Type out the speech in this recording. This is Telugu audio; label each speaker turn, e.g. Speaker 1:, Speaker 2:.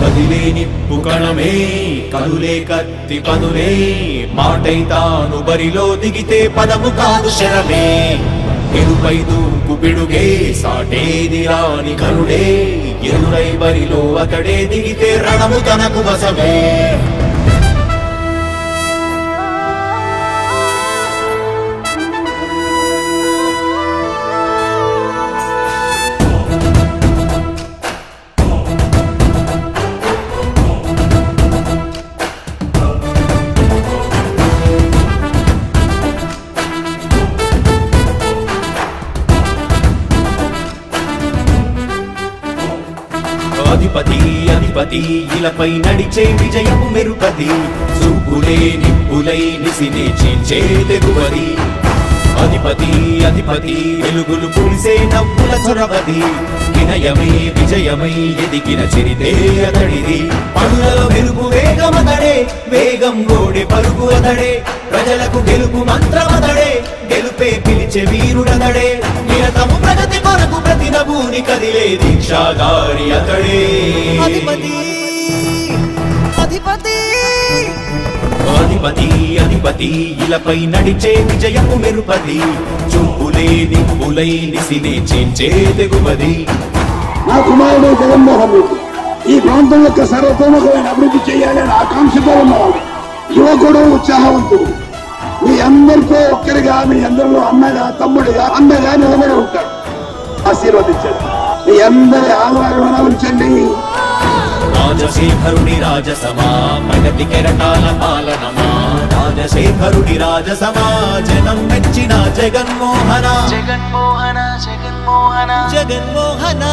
Speaker 1: కదిలే నిప్పు కణమే కదులే కత్తి పదులే మాటై తాను బరిలో దిగితే పదము కాదు శరమే ఎరుపై దూకు పిడుగే సాటేది రాని కరుడే ఎదురై బరిలో అతడే దిగితే రణము తనకు వశమే అధిపతి అధిపతి ఇలపై నడిచే విజయము మెరుపది చూపులే నిప్పులై నిసినే చీల్చే తెగువది అధిపతి అధిపతి వెలుగులు పులిసే నవ్వుల చొరవది వినయమై విజయమై ఎదిగిన చిరితే అతడిది పనులలో వెలుగు వేగమతడే వేగం గోడే పలుకు అతడే ప్రజలకు గెలుపు మంత్రమతడే గెలుపే పిలిచే వీరుడతడే నిరతము ప్రగతి కొరకు ప్రతి నభూని కదిలే దీక్షాగారి అతడే
Speaker 2: అధిపతి అధిపతి
Speaker 1: అధిపతి అధిపతి ఇలపై నడిచే విజయము మెరుపది చూపులే నిప్పులై నిసినే చీల్చే తెగువది
Speaker 3: నా కుమారుడు జగన్మోహన్ రెడ్డి ఈ ప్రాంతం యొక్క సర్వతోముఖమైన అభివృద్ధి చేయాలని ఆకాంక్షతో ఉన్నవాడు యువకుడు ఉత్సాహవంతుడు మీ అందరితో ఒక్కరిగా మీ అందరిలో అన్నగా తమ్ముడిగా అన్నగా నిలబడి ఉంటాడు ఆశీర్వదించండి మీ అందరి ఆదరణ ఉంచండి
Speaker 1: రాజశేఖరుడి రాజసమా ప్రగతి కెరటాల పాలనమా రాజశేఖరుడి రాజసమా జనం మెచ్చిన జగన్మోహన
Speaker 2: జగన్మోహన జగన్మోహన జగన్మోహన